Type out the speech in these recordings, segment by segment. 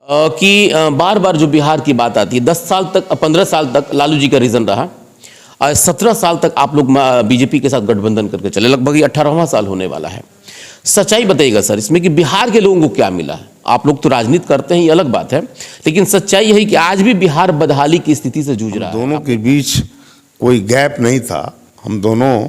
कि बार बार जो बिहार की बात आती है, 10 साल तक 15 साल तक लालू जी का रीजन रहा और 17 साल तक आप लोग बीजेपी के साथ गठबंधन करके चले, लगभग ये 18वां साल होने वाला है। सच्चाई बताइएगा सर इसमें कि बिहार के लोगों को क्या मिला है? आप लोग तो राजनीति करते हैं, ये अलग बात है, लेकिन सच्चाई यही कि आज भी बिहार बदहाली की स्थिति से जूझ रहा है। दोनों के बीच कोई गैप नहीं था। हम दोनों,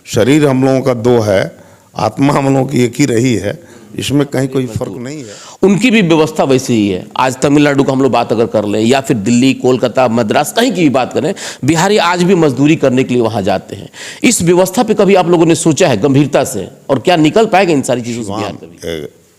शरीर हम लोगों का दो है, आत्मा हम लोगों की एक ही रही है, इसमें कहीं कोई फर्क नहीं है। उनकी भी व्यवस्था वैसी ही है। आज तमिलनाडु का हम लोग बात अगर कर लें या फिर दिल्ली, कोलकाता, मद्रास, कहीं की भी बात करें, बिहारी आज भी मजदूरी करने के लिए वहां जाते हैं। इस व्यवस्था पे कभी आप लोगों ने सोचा है गंभीरता से, और क्या निकल पाएगा इन सारी चीजों से बिहार कभी?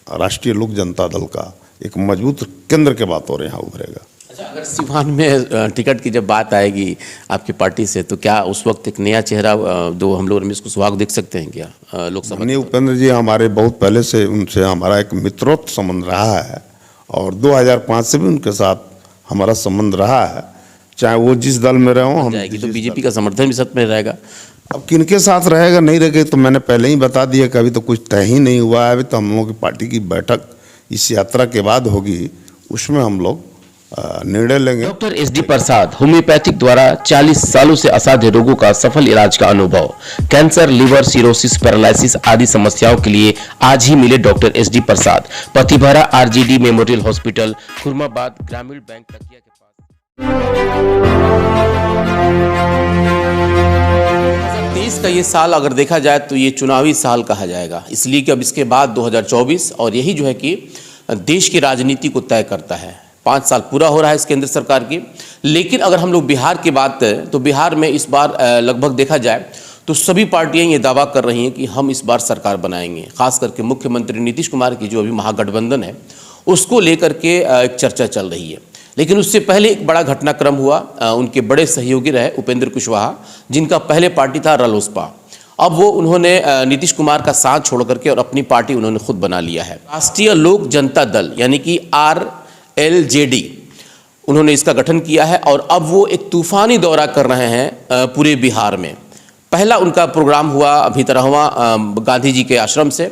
राष्ट्रीय लोक जनता दल का एक मजबूत केंद्र के बात और यहाँ उभरेगा। अच्छा, अगर सिवान में टिकट की जब बात आएगी आपकी पार्टी से, तो क्या उस वक्त एक नया चेहरा दो हम लोग रमेश कुशवाहा को देख सकते हैं क्या लोकसभा? नहीं, उपेंद्र जी हमारे बहुत पहले से उनसे हमारा एक मित्रोत्व संबंध रहा है और 2005 से भी उनके साथ हमारा संबंध रहा है, चाहे वो जिस दल में रहे हों। हम तो बीजेपी का समर्थन भी सत्य में रहेगा। अब किनके साथ रहेगा नहीं रहेगा तो मैंने पहले ही बता दिया कि अभी तो कुछ तय ही नहीं हुआ है। अभी तो हम लोगों की पार्टी की बैठक इस यात्रा के बाद होगी, उसमें हम लोग निर्णय लेंगे। डॉक्टर एसडी प्रसाद, होम्योपैथिक द्वारा 40 सालों से असाध्य रोगों का सफल इलाज का अनुभव, कैंसर, लिवर, सिरोसिस, पैरालिसिस आदि समस्याओं के लिए आज ही मिले डॉक्टर एसडी प्रसाद, पतिभरा आरजीडी मेमोरियल हॉस्पिटल, खुरमाबाद, ग्रामीण बैंक तकिया के पास। 2023 का ये साल अगर देखा जाए तो ये चुनावी साल कहा जाएगा, इसलिए कि अब इसके बाद 2024 और यही जो है कि देश की राजनीति को तय करता है। 5 साल पूरा हो रहा है इस केंद्र सरकार की। लेकिन अगर हम लोग बिहार की बात करें तो बिहार में इस बार लगभग देखा जाए तो सभी पार्टियां ये दावा कर रही हैं कि हम इस बार सरकार बनाएंगे। खास करके मुख्यमंत्री नीतीश कुमार की जो अभी महागठबंधन है उसको लेकर के एक चर्चा चल रही है। लेकिन उससे पहले एक बड़ा घटनाक्रम हुआ। उनके बड़े सहयोगी रहे उपेंद्र कुशवाहा, जिनका पहले पार्टी था रालोसपा। अब वो उन्होंने नीतीश कुमार का साथ छोड़ करके और अपनी पार्टी उन्होंने खुद बना लिया है, राष्ट्रीय लोक जनता दल, यानी कि RLJD। उन्होंने इसका गठन किया है और अब वो एक तूफानी दौरा कर रहे हैं पूरे बिहार में। पहला उनका प्रोग्राम हुआ भीतरहवा गांधी जी के आश्रम से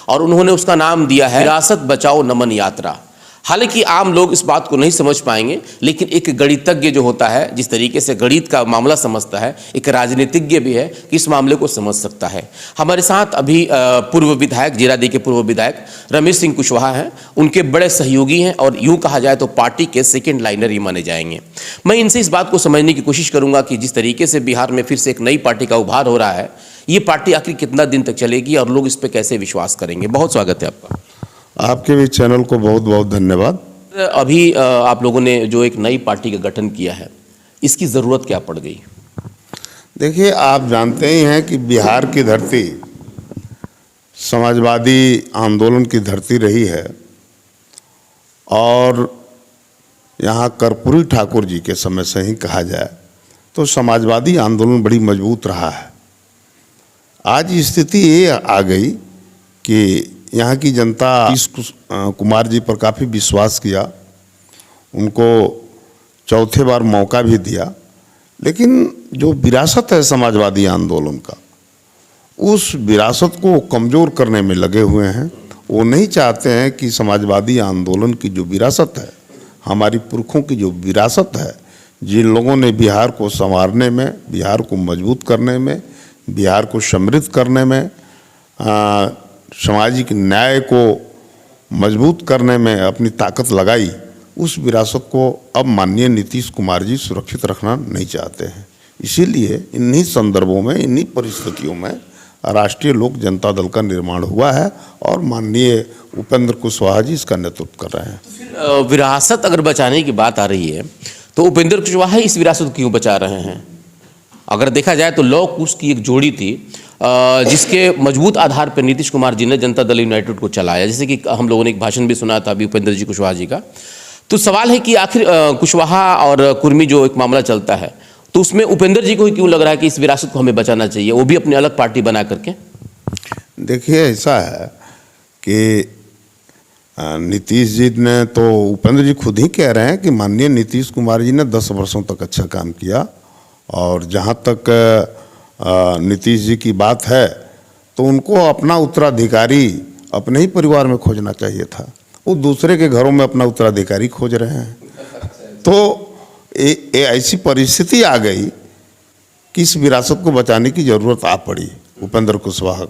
और उन्होंने उसका नाम दिया है विरासत बचाओ नमन यात्रा। हालांकि आम लोग इस बात को नहीं समझ पाएंगे, लेकिन एक गणितज्ञ जो होता है, जिस तरीके से गणित का मामला समझता है, एक राजनीतिज्ञ भी है कि इस मामले को समझ सकता है। हमारे साथ अभी पूर्व विधायक, जीरादेई के पूर्व विधायक रमेश सिंह कुशवाहा हैं, उनके बड़े सहयोगी हैं और यूँ कहा जाए तो पार्टी के सेकेंड लाइनर ही माने जाएंगे। मैं इनसे इस बात को समझने की कोशिश करूँगा कि जिस तरीके से बिहार में फिर से एक नई पार्टी का उभार हो रहा है, ये पार्टी आखिर कितना दिन तक चलेगी और लोग इस पर कैसे विश्वास करेंगे। बहुत स्वागत है आपका। आपके भी चैनल को बहुत बहुत धन्यवाद। अभी आप लोगों ने जो एक नई पार्टी का गठन किया है, इसकी ज़रूरत क्या पड़ गई? देखिए, आप जानते ही हैं कि बिहार की धरती समाजवादी आंदोलन की धरती रही है और यहाँ कर्पूरी ठाकुर जी के समय से ही कहा जाए तो समाजवादी आंदोलन बड़ी मजबूत रहा है। आज स्थिति ये आ गई कि यहाँ की जनता नीतीश कुमार जी पर काफ़ी विश्वास किया, उनको चौथे बार मौका भी दिया, लेकिन जो विरासत है समाजवादी आंदोलन का, उस विरासत को कमज़ोर करने में लगे हुए हैं। वो नहीं चाहते हैं कि समाजवादी आंदोलन की जो विरासत है, हमारी पुरखों की जो विरासत है, जिन लोगों ने बिहार को संवारने में, बिहार को मजबूत करने में, बिहार को समृद्ध करने में, सामाजिक न्याय को मजबूत करने में अपनी ताकत लगाई, उस विरासत को अब माननीय नीतीश कुमार जी सुरक्षित रखना नहीं चाहते हैं। इसीलिए इन्हीं संदर्भों में, इन्हीं परिस्थितियों में राष्ट्रीय लोक जनता दल का निर्माण हुआ है और माननीय उपेंद्र कुशवाहा जी इसका नेतृत्व कर रहे हैं। विरासत अगर बचाने की बात आ रही है तो उपेंद्र कुशवाहा इस विरासत को क्यों बचा रहे हैं? अगर देखा जाए तो लौ कुश की एक जोड़ी थी जिसके मजबूत आधार पर नीतीश कुमार जी ने जनता दल यूनाइटेड को चलाया। जैसे कि हम लोगों ने एक भाषण भी सुना था अभी उपेंद्र जी कुशवाहा जी का। तो सवाल है कि आखिर कुशवाहा और कुर्मी जो एक मामला चलता है, तो उसमें उपेंद्र जी को ही क्यों लग रहा है कि इस विरासत को हमें बचाना चाहिए, वो भी अपनी अलग पार्टी बना करके? देखिए, ऐसा है कि नीतीश जी ने तो, उपेंद्र जी खुद ही कह रहे हैं कि माननीय नीतीश कुमार जी ने 10 वर्षों तक अच्छा काम किया और जहाँ तक नीतीश जी की बात है तो उनको अपना उत्तराधिकारी अपने ही परिवार में खोजना चाहिए था। वो दूसरे के घरों में अपना उत्तराधिकारी खोज रहे हैं। तो ऐसी परिस्थिति आ गई कि इस विरासत को बचाने की ज़रूरत आ पड़ी उपेंद्र कुशवाहा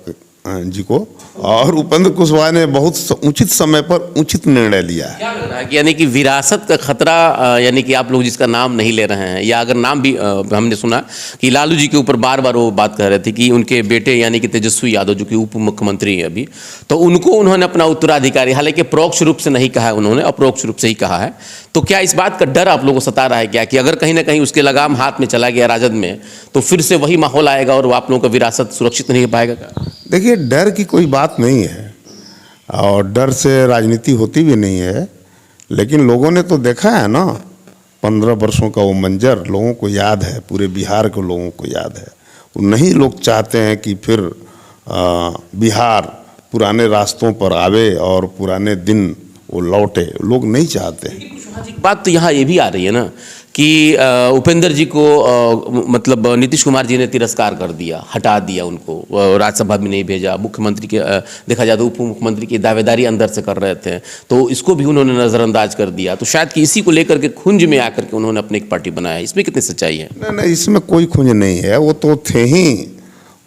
जी को, और उपेंद्र कुशवाहा ने बहुत उचित समय पर उचित निर्णय लिया है। क्या लग रहा है कि यानी कि विरासत का खतरा, यानी कि आप लोग जिसका नाम नहीं ले रहे हैं, या अगर नाम भी हमने सुना कि लालू जी के ऊपर बार बार वो बात कर रहे थे कि उनके बेटे यानी कि तेजस्वी यादव जो कि उप मुख्यमंत्री हैं अभी, तो उनको उन्होंने अपना उत्तराधिकारी, हालांकि परोक्ष रूप से नहीं कहा है उन्होंने, अपरोक्ष रूप से ही कहा है। तो क्या इस बात का डर आप लोगों को सता रहा है क्या कि अगर कहीं ना कहीं उसके लगाम हाथ में चला गया राजद में, तो फिर से वही माहौल आएगा और वो आप लोगों का विरासत सुरक्षित नहीं हो पाएगा क्या? देखिए, डर की कोई बात नहीं है और डर से राजनीति होती भी नहीं है, लेकिन लोगों ने तो देखा है ना, 15 वर्षों का वो मंजर लोगों को याद है, पूरे बिहार के लोगों को याद है। नहीं लोग चाहते हैं कि फिर बिहार पुराने रास्तों पर आवे और पुराने दिन वो लौटे, लोग नहीं चाहते हैं। बात तो यहाँ ये भी आ रही है ना कि उपेंद्र जी को मतलब नीतीश कुमार जी ने तिरस्कार कर दिया, हटा दिया उनको, राज्यसभा में नहीं भेजा, मुख्यमंत्री के देखा जाए तो उप मुख्यमंत्री की दावेदारी अंदर से कर रहे थे, तो इसको भी उन्होंने नज़रअंदाज कर दिया। तो शायद कि इसी को लेकर के खुंज में आकर के उन्होंने अपनी एक पार्टी बनाया है। इसमें कितनी सच्चाई है? नहीं, इसमें कोई खुंज नहीं है। वो तो थे ही,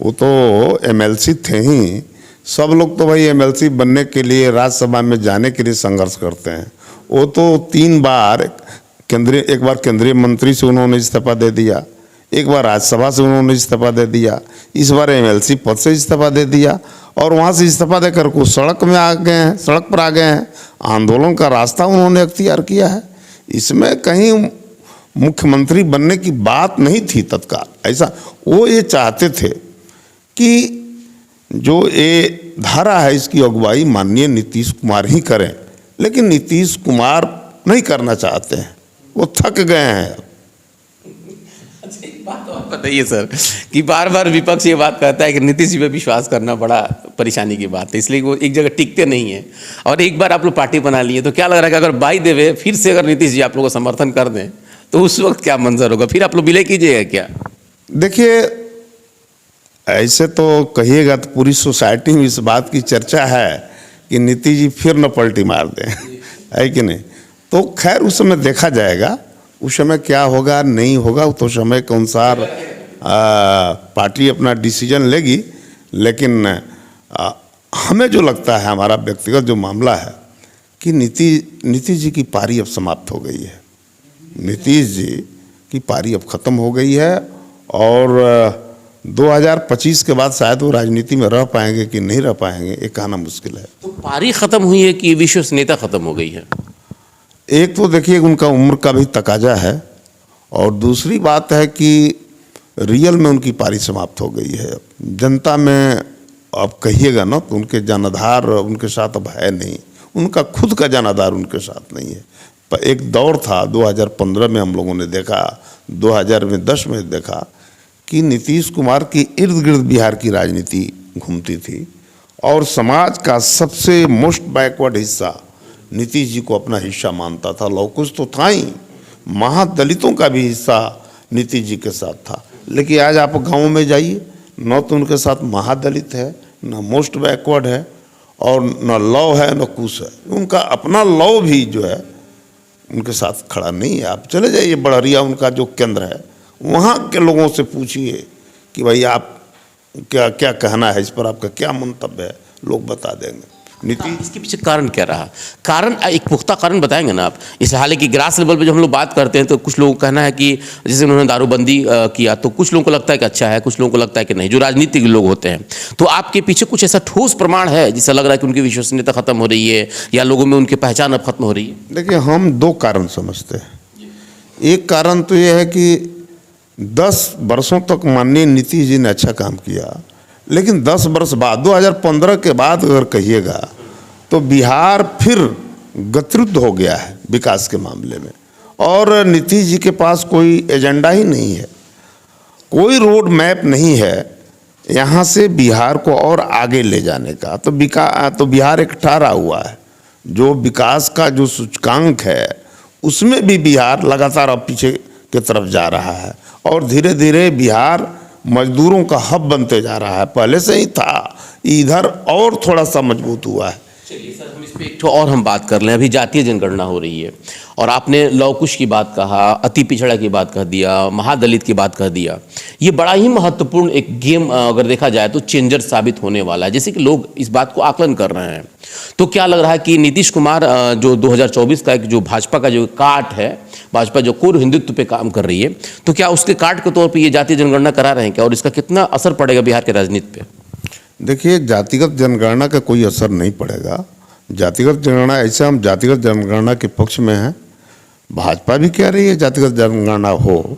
वो तो MLC थे ही। सब लोग तो भाई MLC बनने के लिए, राज्यसभा में जाने के लिए संघर्ष करते हैं। वो तो 3 बार एक बार केंद्रीय मंत्री से उन्होंने इस्तीफा दे दिया, एक बार राज्यसभा से उन्होंने इस्तीफा दे दिया, इस बार MLC पद से इस्तीफा दे दिया और वहाँ से इस्तीफा देकर को सड़क में आ गए हैं, सड़क पर आ गए हैं। आंदोलन का रास्ता उन्होंने अख्तियार किया है। इसमें कहीं मुख्यमंत्री बनने की बात नहीं थी तत्काल। ऐसा वो ये चाहते थे कि जो ये धारा है इसकी अगुवाई माननीय नीतीश कुमार ही करें, लेकिन नीतीश कुमार नहीं करना चाहते हैं, वो थक गए हैं। अच्छा, एक बात तो आप बताइए सर कि बार बार विपक्ष ये बात कहता है कि नीतीश जी पे विश्वास करना बड़ा परेशानी की बात है, इसलिए वो एक जगह टिकते नहीं है। और एक बार आप लोग पार्टी बना लिए, तो क्या लग रहा है कि अगर बाई देवे फिर से अगर नीतीश जी आप लोगों को समर्थन कर दें तो उस वक्त क्या मंजर होगा? फिर आप लोग विलय कीजिएगा क्या? देखिए, ऐसे तो कहिएगा तो पूरी सोसाइटी में इस बात की चर्चा है कि नीतीश जी फिर न पलटी मार दें, है कि नहीं? तो खैर उस समय देखा जाएगा, उस समय क्या होगा नहीं होगा तो समय के अनुसार पार्टी अपना डिसीजन लेगी। लेकिन हमें जो लगता है, हमारा व्यक्तिगत जो मामला है कि नीतीश जी की पारी अब समाप्त हो गई है। नीतीश जी की पारी अब ख़त्म हो गई है और 2025 के बाद शायद वो राजनीति में रह पाएंगे कि नहीं रह पाएंगे, ये कहना मुश्किल है। तो पारी खत्म हुई है कि विश्वसनीयता खत्म हो गई है? एक तो देखिए उनका उम्र का भी तकाजा है और दूसरी बात है कि रियल में उनकी पारी समाप्त हो गई है। जनता में अब कहिएगा ना तो उनके जनाधार उनके साथ अब है नहीं, उनका खुद का जनाधार उनके साथ नहीं है। पर एक दौर था 2015 में हम लोगों ने देखा, 2010 में देखा कि नीतीश कुमार के इर्द गिर्द बिहार की राजनीति घूमती थी और समाज का सबसे मोस्ट बैकवर्ड हिस्सा नीतीश जी को अपना हिस्सा मानता था। लौकुश तो था ही, महादलितों का भी हिस्सा नीतीश जी के साथ था। लेकिन आज आप गाँव में जाइए, न तो उनके साथ महादलित है, न मोस्ट बैकवर्ड है और न लौ है न कुश है। उनका अपना लौ भी जो है उनके साथ खड़ा नहीं है। आप चले जाइए बड़हरिया, उनका जो केंद्र है, वहाँ के लोगों से पूछिए कि भाई आप क्या क्या कहना है इस पर, आपका क्या मंतव्य है, लोग बता देंगे। नीतीश इसके पीछे कारण क्या रहा? कारण एक पुख्ता कारण बताएंगे ना आप? इस हालांकि ग्रास लेवल पे जब हम लोग बात करते हैं तो कुछ लोगों का कहना है कि जैसे उन्होंने दारूबंदी किया तो कुछ लोगों को लगता है कि अच्छा है, कुछ लोगों को लगता है कि नहीं, जो राजनीतिक लोग होते हैं। तो आपके पीछे कुछ ऐसा ठोस प्रमाण है जिससे लग रहा है कि उनकी विश्वसनीयता खत्म हो रही है या लोगों में उनकी पहचान अब खत्म हो रही है? देखिए, हम 2 कारण समझते हैं। एक कारण तो ये है कि 10 वर्षों तक माननीय नीतीश जी ने अच्छा काम किया, लेकिन 10 वर्ष बाद 2015 के बाद अगर कहिएगा तो बिहार फिर गतिरुद्ध हो गया है विकास के मामले में और नीतीश जी के पास कोई एजेंडा ही नहीं है, कोई रोड मैप नहीं है यहाँ से बिहार को और आगे ले जाने का। तो बिहार एक ठहरा हुआ है। जो विकास का जो सूचकांक है उसमें भी बिहार लगातार अब पीछे की तरफ जा रहा है और धीरे धीरे बिहार मजदूरों का हब बनते जा रहा है। पहले से ही था, इधर और थोड़ा सा मजबूत हुआ है। चलिए सर, हम इस पे एक ठो और हम बात कर लें। अभी जातीय जनगणना हो रही है और आपने लवकुश की बात कहा, अति पिछड़ा की बात कह दिया, महादलित की बात कह दिया। ये बड़ा ही महत्वपूर्ण एक गेम अगर देखा जाए तो चेंजर साबित होने वाला है, जैसे कि लोग इस बात को आकलन कर रहे हैं। तो क्या लग रहा है कि नीतीश कुमार जो 2024 का एक जो भाजपा का जो काट है, भाजपा जो कोर हिंदुत्व पे काम कर रही है, तो क्या उसके काट के तौर पर ये जातीय जनगणना करा रहे हैं क्या, और इसका कितना असर पड़ेगा बिहार के राजनीति पे? देखिए, जातिगत जनगणना का कोई असर नहीं पड़ेगा। जातिगत जनगणना, ऐसे हम जातिगत जनगणना के पक्ष में हैं, भाजपा भी कह रही है जातिगत जनगणना हो,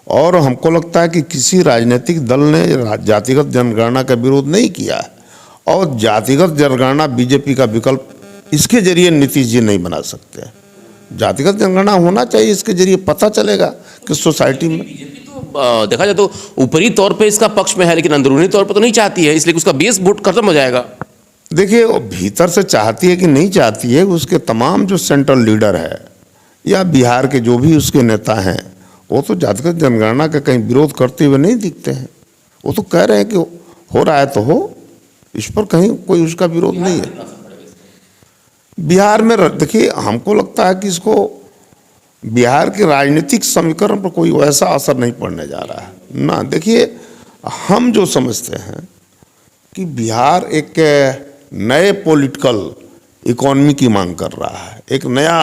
और हमको लगता है कि किसी राजनीतिक दल ने जातिगत जनगणना का विरोध नहीं किया है। और जातिगत जनगणना बीजेपी का विकल्प इसके जरिए नीतीश जी नहीं बना सकते। जातिगत जनगणना होना चाहिए, इसके जरिए पता चलेगा कि सोसाइटी में देखा जाए तो ऊपरी तौर पे इसका पक्ष में है, लेकिन अंदरूनी तौर पर तो नहीं चाहती है, इसलिए उसका बेस वोट खत्म हो जाएगा। देखिए, वो भीतर से चाहती है कि नहीं चाहती है, उसके तमाम जो सेंट्रल लीडर है या बिहार के जो भी उसके नेता हैं, वो तो जातिगत जनगणना का कहीं विरोध करते हुए नहीं दिखते हैं। वो तो कह रहे हैं कि हो रहा है तो हो, इस पर कहीं कोई उसका विरोध नहीं है। बिहार में देखिए, हमको लगता है कि इसको बिहार के राजनीतिक समीकरण पर कोई वैसा असर नहीं पड़ने जा रहा है ना। देखिए, हम जो समझते हैं कि बिहार एक नए पॉलिटिकल इकोनॉमी की मांग कर रहा है, एक नया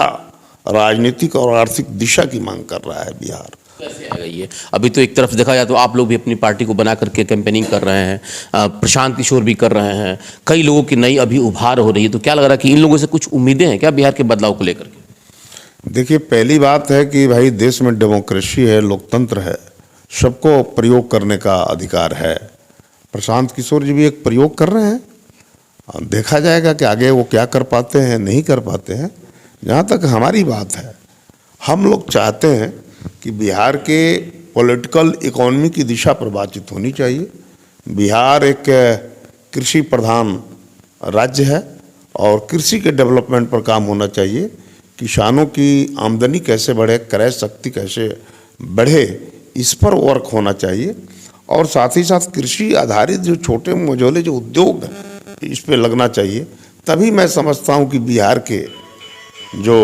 राजनीतिक और आर्थिक दिशा की मांग कर रहा है बिहार। कैसे आ गई है? अभी तो एक तरफ देखा जाए तो आप लोग भी अपनी पार्टी को बना करके कैंपेनिंग कर रहे हैं, प्रशांत किशोर भी कर रहे हैं, कई लोगों की नई अभी उभार हो रही है। तो क्या लग रहा है कि इन लोगों से कुछ उम्मीदें हैं क्या बिहार के बदलाव को लेकर के? देखिए, पहली बात है कि भाई देश में डेमोक्रेसी है, लोकतंत्र है, सबको प्रयोग करने का अधिकार है। प्रशांत किशोर जी भी एक प्रयोग कर रहे हैं, देखा जाएगा कि आगे वो क्या कर पाते हैं, नहीं कर पाते हैं। जहाँ तक हमारी बात है, हम लोग चाहते हैं कि बिहार के पॉलिटिकल इकोनॉमी की दिशा पर बातचीत होनी चाहिए। बिहार एक कृषि प्रधान राज्य है और कृषि के डेवलपमेंट पर काम होना चाहिए। किसानों की आमदनी कैसे बढ़े, क्रय शक्ति कैसे बढ़े, इस पर वर्क होना चाहिए। और साथ ही साथ कृषि आधारित जो छोटे मझोले जो उद्योग हैं, इस पे लगना चाहिए। तभी मैं समझता हूँ कि बिहार के जो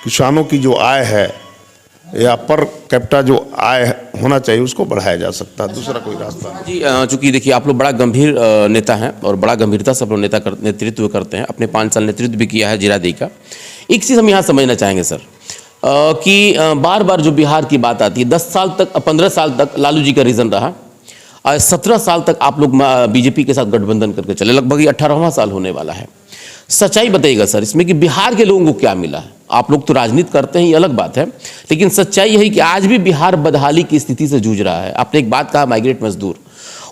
किसानों की जो आय है या पर कैपिटा जो आय होना चाहिए, उसको बढ़ाया जा सकता है। दूसरा कोई रास्ता नहीं। जी, चूंकि देखिए आप लोग बड़ा गंभीर नेता हैं और बड़ा गंभीरता से आप लोग नेतृत्व करते हैं, अपने 5 साल नेतृत्व भी किया है जीरादेई का। एक चीज़ हम यहाँ समझना चाहेंगे सर, कि बार बार जो बिहार की बात आती है, 10 साल तक 15 साल तक लालू जी का रीज़न रहा, 17 साल तक आप लोग बीजेपी के साथ गठबंधन करके चले, लगभग ये 18वां साल होने वाला है। सच्चाई बताइएगा सर इसमें कि बिहार के लोगों को क्या मिला है? आप लोग तो राजनीति करते हैं, ये अलग बात है, लेकिन सच्चाई यही कि आज भी बिहार बदहाली की स्थिति से जूझ रहा है। आपने एक बात कहा, माइग्रेट मजदूर,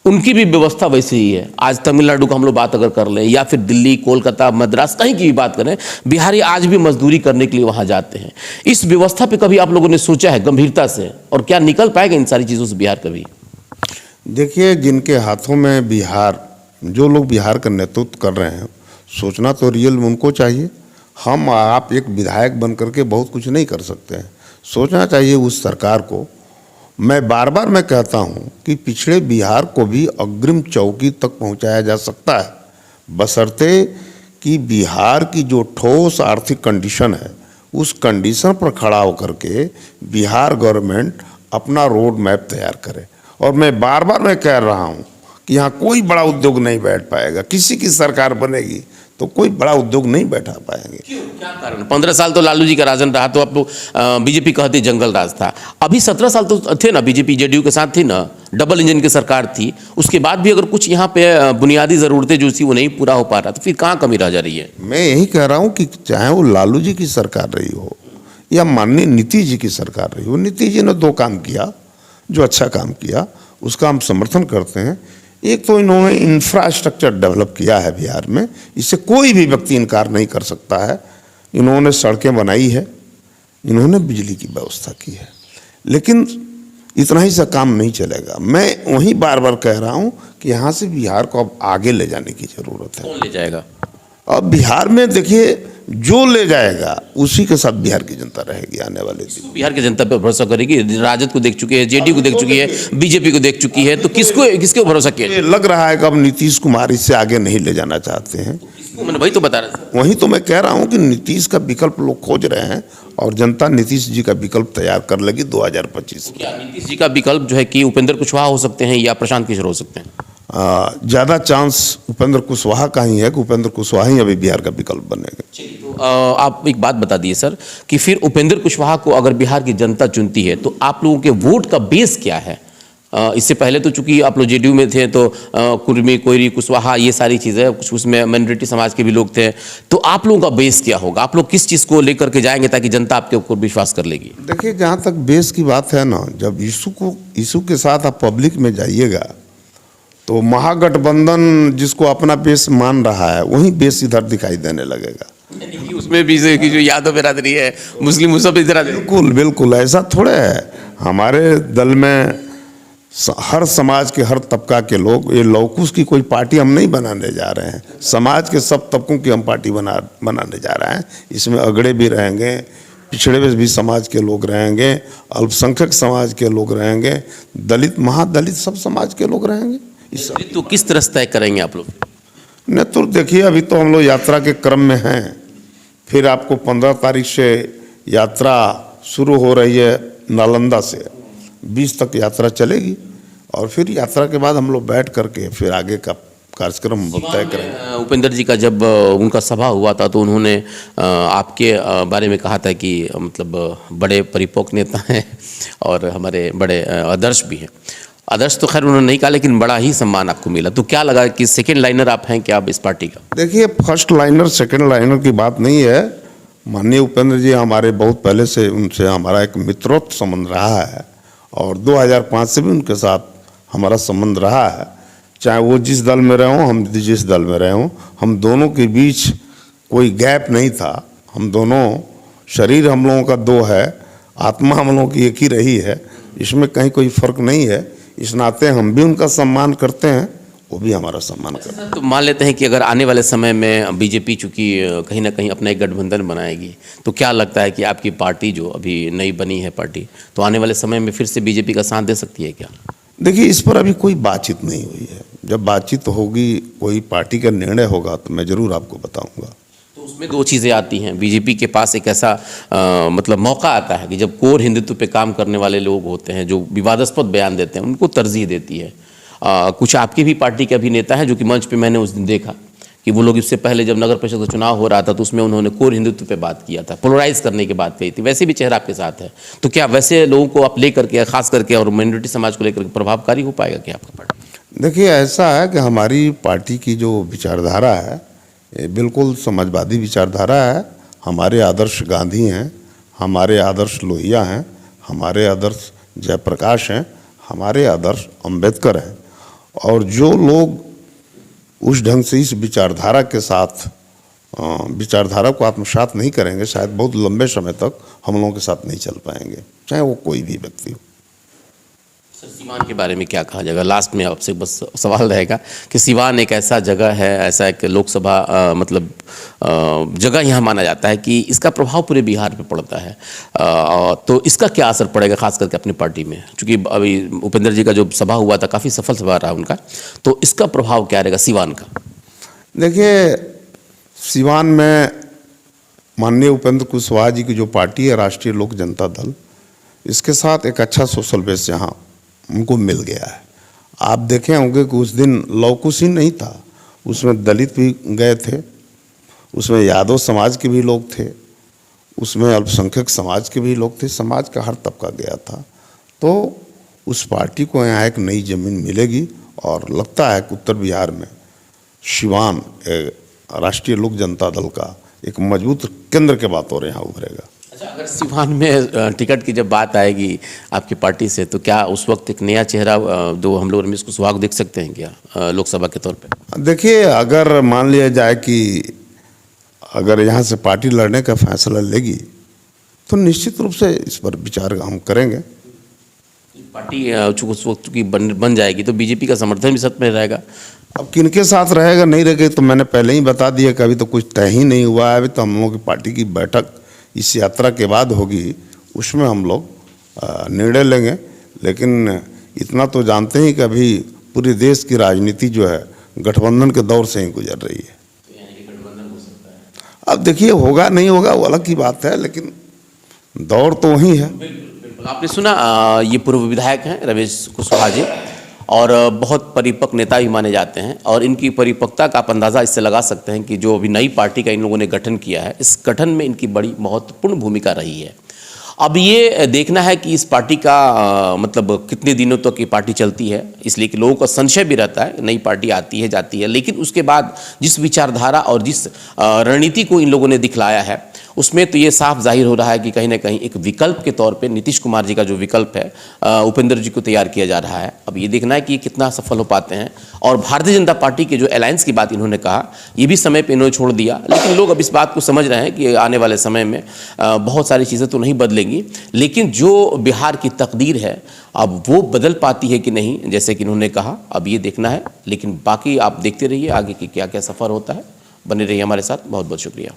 उनकी भी व्यवस्था वैसे ही है। आज तमिलनाडु का हम लोग बात अगर कर लें या फिर दिल्ली, कोलकाता, मद्रास, कहीं की भी बात करें, बिहारी आज भी मजदूरी करने के लिए वहाँ जाते हैं। इस व्यवस्था पर कभी आप लोगों ने सोचा है गंभीरता से, और क्या निकल पाएगा इन सारी चीज़ों से बिहार कभी? देखिए, जिनके हाथों में बिहार, जो लोग बिहार का नेतृत्व कर रहे हैं, सोचना तो रियल में उनको चाहिए। हम आप एक विधायक बन करके बहुत कुछ नहीं कर सकते हैं, सोचना चाहिए उस सरकार को। मैं बार बार कहता हूं कि पिछड़े बिहार को भी अग्रिम चौकी तक पहुंचाया जा सकता है, बशर्ते कि बिहार की जो ठोस आर्थिक कंडीशन है, उस कंडीशन पर खड़ा होकर के बिहार गवर्नमेंट अपना रोड मैप तैयार करे। और मैं बार बार कह रहा हूं कि यहाँ कोई बड़ा उद्योग नहीं बैठ पाएगा। किसी की सरकार बनेगी तो कोई बड़ा उद्योग नहीं बैठा पाएंगे। क्यों, क्या कारण? 15 साल तो लालू जी का राजन रहा, तो आप लोग बीजेपी कहते जंगल राज था। अभी 17 साल तो थे ना, बीजेपी जेडीयू के साथ थी ना, डबल इंजन की सरकार थी। उसके बाद भी अगर कुछ यहाँ पे बुनियादी ज़रूरतें जो थी वो नहीं पूरा हो पा रहा, तो फिर कहाँ कमी रह जा रही है? मैं यही कह रहा हूँ कि चाहे वो लालू जी की सरकार रही हो या माननीय नीतीश जी की सरकार रही हो, नीतीश जी ने 2 काम किया जो अच्छा काम किया, उसका हम समर्थन करते हैं। एक तो इन्होंने इंफ्रास्ट्रक्चर डेवलप किया है बिहार में, इससे कोई भी व्यक्ति इनकार नहीं कर सकता है। इन्होंने सड़कें बनाई है, इन्होंने बिजली की व्यवस्था की है, लेकिन इतना ही से काम नहीं चलेगा। मैं वहीं बार बार कह रहा हूं कि यहाँ से बिहार को अब आगे ले जाने की ज़रूरत है। कौन ले जाएगा? अब बिहार में देखिए, जो ले जाएगा उसी के साथ बिहार की जनता रहेगी आने वाले दिन। बिहार की जनता पर भरोसा करेगी? राजद को देख चुकी है, जेडीयू को देख चुकी है, बीजेपी को देख चुकी है, तो किसको भरोसा किया? ये लग रहा है कि अब नीतीश कुमार इससे आगे नहीं ले जाना चाहते हैं। मैंने वही तो बता रहा था। वही तो मैं कह रहा हूं कि नीतीश का विकल्प लोग खोज रहे हैं और जनता नीतीश जी का विकल्प तैयार कर लेगी 2025 में। क्या नीतीश जी का विकल्प जो है कि उपेंद्र कुशवाहा हो सकते हैं या प्रशांत किशोर हो सकते हैं? ज़्यादा चांस उपेंद्र कुशवाहा का ही है कि उपेंद्र कुशवाहा ही अभी बिहार का विकल्प बनेगा। तो आप एक बात बता दिए सर कि फिर उपेंद्र कुशवाहा को अगर बिहार की जनता चुनती है तो आप लोगों के वोट का बेस क्या है? इससे पहले तो चूंकि आप लोग जेडीयू में थे तो कुर्मी, कोयरी, कुशवाहा ये सारी चीज़ें, कुछ उसमें माइनॉरिटी समाज के भी लोग थे, तो आप लोगों का बेस क्या होगा? आप लोग किस चीज़ को लेकर के जाएंगे ताकि जनता आपके ऊपर विश्वास कर लेगी? देखिए, जहाँ तक बेस की बात है ना, जब इशू के साथ आप पब्लिक में जाइएगा तो महागठबंधन जिसको अपना बेस मान रहा है वही बेस इधर दिखाई देने लगेगा। उसमें भी की जो यादव बिरादरी है, मुस्लिम सब इधर बिल्कुल बिल्कुल ऐसा थोड़े है। हमारे दल में हर समाज के हर तबका के लोग, ये लौकुश की कोई पार्टी हम नहीं बनाने जा रहे हैं, समाज के सब तबकों की हम पार्टी बनाने जा रहे हैं। इसमें अगड़े भी रहेंगे, पिछड़े में भी समाज के लोग रहेंगे, अल्पसंख्यक समाज के लोग रहेंगे, दलित महादलित सब समाज के लोग रहेंगे। तो किस तरह से तय करेंगे आप लोग? नहीं तो देखिए, अभी तो हम लोग यात्रा के क्रम में हैं। फिर आपको 15 तारीख से यात्रा शुरू हो रही है नालंदा से, 20 तक यात्रा चलेगी और फिर यात्रा के बाद हम लोग बैठ करके फिर आगे का कार्यक्रम तय करेंगे। उपेंद्र जी का जब उनका सभा हुआ था तो उन्होंने आपके बारे में कहा था कि मतलब बड़े परिपक्व नेता हैं और हमारे बड़े आदर्श भी हैं। आदर्श तो खैर उन्होंने नहीं कहा, लेकिन बड़ा ही सम्मान आपको मिला, तो क्या लगा कि सेकंड लाइनर आप हैं क्या आप इस पार्टी का? देखिए, फर्स्ट लाइनर सेकंड लाइनर की बात नहीं है। माननीय उपेंद्र जी हमारे बहुत पहले से, उनसे हमारा एक मित्रोत्व संबंध रहा है और 2005 से भी उनके साथ हमारा संबंध रहा है। चाहे वो जिस दल में रहे हों, हम जिस दल में रहे हों, हम दोनों के बीच कोई गैप नहीं था। हम दोनों, शरीर हम लोगों का दो है, आत्मा हम लोगों की एक ही रही है, इसमें कहीं कोई फर्क नहीं है। इस नाते हम भी उनका सम्मान करते हैं, वो भी हमारा सम्मान करते हैं। तो मान लेते हैं कि अगर आने वाले समय में बीजेपी चूंकि कहीं ना कहीं अपना एक गठबंधन बनाएगी, तो क्या लगता है कि आपकी पार्टी जो अभी नई बनी है पार्टी, तो आने वाले समय में फिर से बीजेपी का साथ दे सकती है क्या? देखिए, इस पर अभी कोई बातचीत नहीं हुई है। जब बातचीत होगी, कोई पार्टी का निर्णय होगा तो मैं ज़रूर आपको बताऊंगा। तो उसमें दो चीज़ें आती हैं। बीजेपी के पास एक ऐसा मतलब मौका आता है कि जब कोर हिंदुत्व पे काम करने वाले लोग होते हैं, जो विवादास्पद बयान देते हैं, उनको तरजीह देती है। कुछ आपकी भी पार्टी के अभिनेता हैं जो कि मंच पे मैंने उस दिन देखा कि वो लोग इससे पहले जब नगर परिषद का चुनाव हो रहा था तो उसमें उन्होंने कोर हिंदुत्व पे बात किया था, पोलराइज करने की बात कही थी। वैसे भी चेहरा आपके साथ है, तो क्या वैसे लोगों को आप लेकर के, खास करके और माइनॉरिटी समाज को लेकर प्रभावकारी हो पाएगा क्या आपका पार्टी? देखिए, ऐसा है कि हमारी पार्टी की जो विचारधारा है ये बिल्कुल समाजवादी विचारधारा है। हमारे आदर्श गांधी हैं, हमारे आदर्श लोहिया हैं, हमारे आदर्श जयप्रकाश हैं, हमारे आदर्श अंबेडकर हैं। और जो लोग उस ढंग से इस विचारधारा के साथ विचारधारा को आत्मसात नहीं करेंगे, शायद बहुत लंबे समय तक हम लोगों के साथ नहीं चल पाएंगे, चाहे वो कोई भी व्यक्ति हो। सर, सीवान के बारे में क्या कहा जाएगा? लास्ट में आपसे बस सवाल रहेगा कि सीवान एक ऐसा जगह है, ऐसा एक लोकसभा मतलब जगह यहाँ माना जाता है कि इसका प्रभाव पूरे बिहार पे पड़ता है, तो इसका क्या असर पड़ेगा खास करके अपनी पार्टी में? क्योंकि अभी उपेंद्र जी का जो सभा हुआ था काफ़ी सफल सभा रहा उनका, तो इसका प्रभाव क्या रहेगा सीवान का? देखिए, सीवान में माननीय उपेंद्र कुशवाहा जी की जो पार्टी है, राष्ट्रीय लोक जनता दल, इसके साथ एक अच्छा सोशल बेस यहाँ उनको मिल गया है। आप देखे होंगे कि उस दिन लौकुश ही नहीं था, उसमें दलित भी गए थे, उसमें यादव समाज के भी लोग थे, उसमें अल्पसंख्यक समाज के भी लोग थे, समाज का हर तबका गया था। तो उस पार्टी को यहाँ एक नई जमीन मिलेगी और लगता है कि उत्तर बिहार में सीवान राष्ट्रीय लोक जनता दल का एक मजबूत केंद्र के बातों यहाँ उभरेगा। अच्छा, अगर सीवान में टिकट की जब बात आएगी आपकी पार्टी से, तो क्या उस वक्त एक नया चेहरा जो हम लोग रमेश कुशवाहा को देख सकते हैं क्या लोकसभा के तौर पे? देखिए, अगर मान लिया जाए कि अगर यहाँ से पार्टी लड़ने का फैसला लेगी तो निश्चित रूप से इस पर विचार हम करेंगे। पार्टी उस वक्त की बन जाएगी तो बीजेपी का समर्थन भी सत्य में रहेगा, अब किनके साथ रहेगा नहीं रहेगा तो मैंने पहले ही बता दिया कि अभी तो कुछ तय ही नहीं हुआ है। अभी तो हम लोगों की पार्टी की बैठक इस यात्रा के बाद होगी, उसमें हम लोग निर्णय लेंगे। लेकिन इतना तो जानते हैं कि अभी पूरे देश की राजनीति जो है गठबंधन के दौर से ही गुजर रही है। अब देखिए होगा नहीं होगा वो अलग की बात है, लेकिन दौर तो वही है। बिल्कुल आपने सुना, ये पूर्व विधायक हैं रमेश कुशवाहा जी, और बहुत परिपक्व नेता भी माने जाते हैं, और इनकी परिपक्वता का आप अंदाज़ा इससे लगा सकते हैं कि जो अभी नई पार्टी का इन लोगों ने गठन किया है, इस गठन में इनकी बड़ी महत्वपूर्ण भूमिका रही है। अब ये देखना है कि इस पार्टी का मतलब कितने दिनों तक ये पार्टी चलती है, इसलिए कि लोगों का संशय भी रहता है, नई पार्टी आती है जाती है, लेकिन उसके बाद जिस विचारधारा और जिस रणनीति को इन लोगों ने दिखलाया है, उसमें तो ये साफ जाहिर हो रहा है कि कहीं ना कहीं एक विकल्प के तौर पे नीतीश कुमार जी का जो विकल्प है, उपेंद्र जी को तैयार किया जा रहा है। अब ये देखना है कि ये कितना सफल हो पाते हैं। और भारतीय जनता पार्टी के जो अलायंस की बात इन्होंने कहा, ये भी समय पे इन्होंने छोड़ दिया, लेकिन लोग अब इस बात को समझ रहे हैं कि आने वाले समय में बहुत सारी चीज़ें तो नहीं बदलेंगी, लेकिन जो बिहार की तकदीर है अब वो बदल पाती है कि नहीं, जैसे कि इन्होंने कहा, अब ये देखना है। लेकिन बाकी आप देखते रहिए आगे की क्या क्या सफ़र होता है। बने रहिए हमारे साथ। बहुत बहुत शुक्रिया।